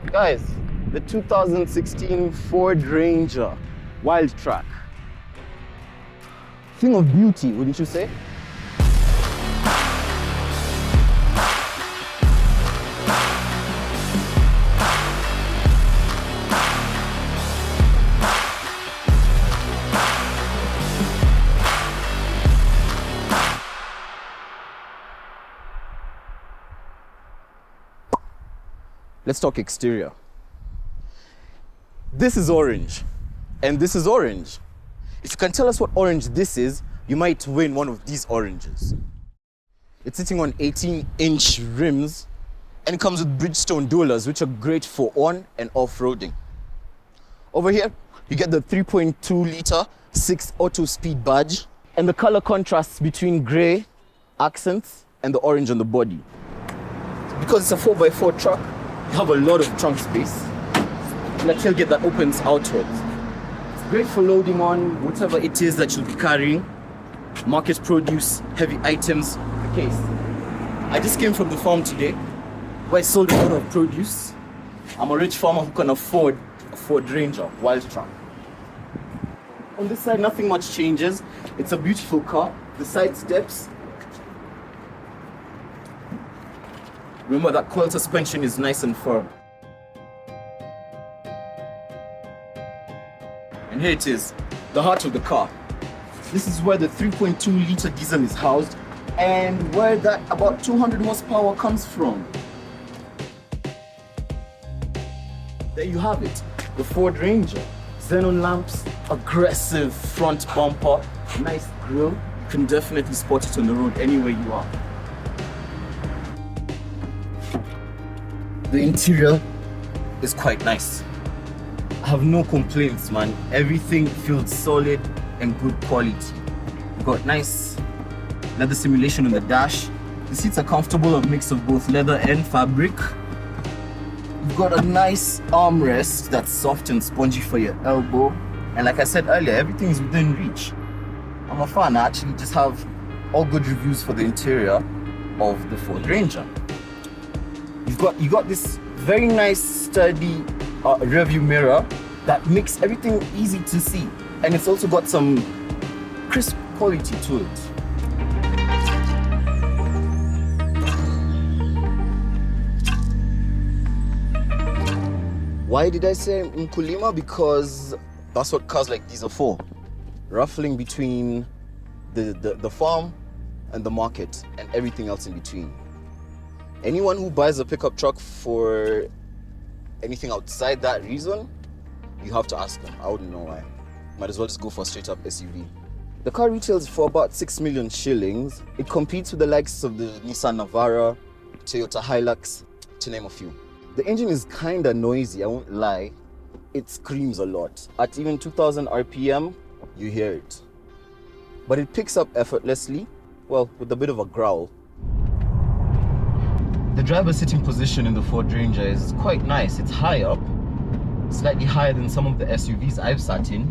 Guys, the 2016 Ford Ranger Wildtrak. Thing of beauty, wouldn't you say? Let's talk exterior. This is orange, and this is orange. If you can tell us what orange this is, you might win one of these oranges. It's sitting on 18-inch rims, and it comes with Bridgestone dualers, which are great for on and off-roading. Over here, you get the 3.2-liter 6-auto speed badge, and the color contrasts between gray accents and the orange on the body. Because it's a 4x4 truck, you have a lot of trunk space and a tailgate that opens outwards. It's great for loading on whatever it is that you'll be carrying. Market produce, heavy items, the case. I just came from the farm today where I sold a lot of produce. I'm a rich farmer who can afford a Ford Ranger Wildtrak. On this side, nothing much changes. It's a beautiful car. The side steps. Remember that coil suspension is nice and firm. And here it is, the heart of the car. This is where the 3.2-liter diesel is housed and where that about 200 horsepower comes from. There you have it, the Ford Ranger. Xenon lamps, aggressive front bumper, nice grille. You can definitely spot it on the road anywhere you are. The interior is quite nice. I have no complaints, man. Everything feels solid and good quality. You've got nice leather simulation on the dash. The seats are comfortable, a mix of both leather and fabric. You've got a nice armrest that's soft and spongy for your elbow. And like I said earlier, everything is within reach. I'm a fan. I actually just have all good reviews for the interior of the Ford Ranger. You got this very nice sturdy rearview mirror that makes everything easy to see, and it's also got some crisp quality to it. Why did I say Mkulima? Because that's what cars like these are for. Ruffling between the farm and the market and everything else in between. Anyone who buys a pickup truck for anything outside that reason, you have to ask them. I wouldn't know why. Might as well just go for a straight up SUV. The car retails for about 6 million shillings. It competes with the likes of the Nissan Navara, Toyota Hilux, to name a few. The engine is kinda noisy, I won't lie. It screams a lot. At even 2000 RPM, you hear it. But it picks up effortlessly, well, with a bit of a growl. The driver's sitting position in the Ford Ranger is quite nice. It's high up, slightly higher than some of the SUVs I've sat in.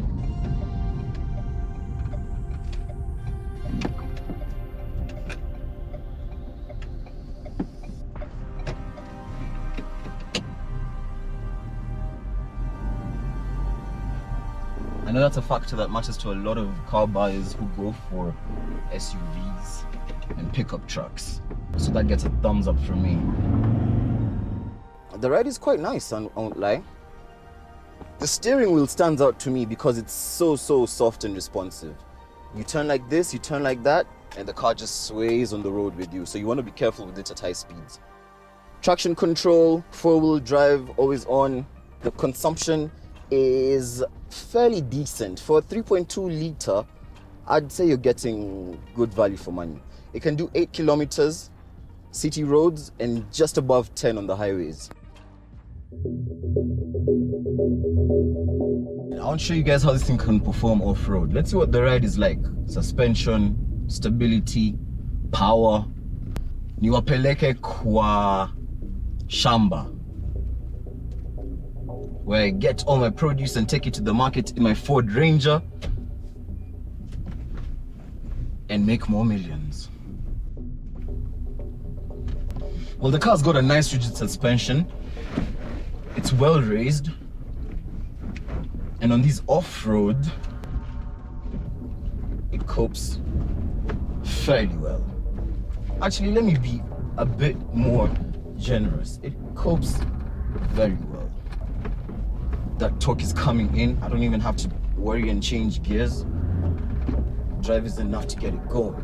I know that's a factor that matters to a lot of car buyers who go for SUVs and pickup trucks. So that gets a thumbs up from me. The ride is quite nice, I won't lie. The steering wheel stands out to me because it's so soft and responsive. You turn like this, you turn like that, and the car just sways on the road with you. So you want to be careful with it at high speeds. Traction control, 4-wheel drive, always on. The consumption is fairly decent. For a 3.2-liter, I'd say you're getting good value for money. It can do 8 kilometers city roads and just above 10 on the highways. I want to show you guys how this thing can perform off-road. Let's see what the ride is like. Suspension, stability, power. Niwapeleke kwa shamba, where I get all my produce and take it to the market in my Ford Ranger and make more millions. Well, the car's got a nice rigid suspension. It's well raised, and on these off-road, it copes fairly well. Actually, let me be a bit more generous. It copes very well. That torque is coming in. I don't even have to worry and change gears. Drive is enough to get it going.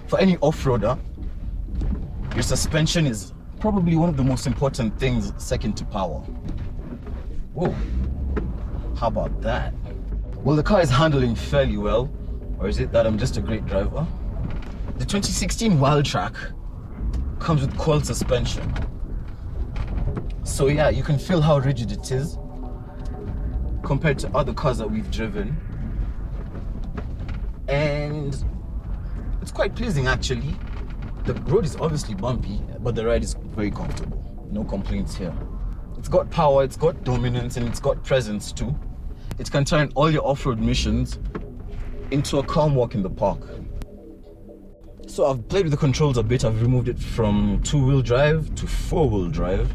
For any off-roader, your suspension is probably one of the most important things, second to power. Whoa, how about that? Well, the car is handling fairly well, or is it that I'm just a great driver? The 2016 Wildtrak comes with coil suspension. So yeah, you can feel how rigid it is compared to other cars that we've driven. And it's quite pleasing actually. The road is obviously bumpy, but the ride is very comfortable. No complaints here. It's got power, it's got dominance, and it's got presence too. It can turn all your off-road missions into a calm walk in the park. So I've played with the controls a bit. I've removed it from two-wheel drive to four-wheel drive.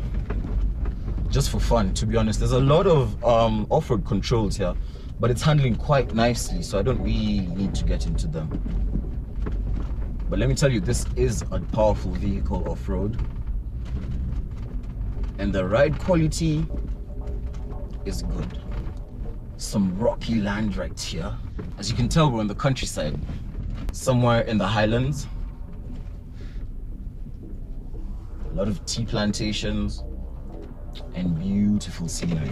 Just for fun, to be honest. There's a lot of off-road controls here, but it's handling quite nicely, so I don't really need to get into them. But let me tell you, this is a powerful vehicle off-road, and the ride quality is good. Some rocky land right here. As you can tell, we're in the countryside, somewhere in the highlands. A lot of tea plantations and beautiful scenery.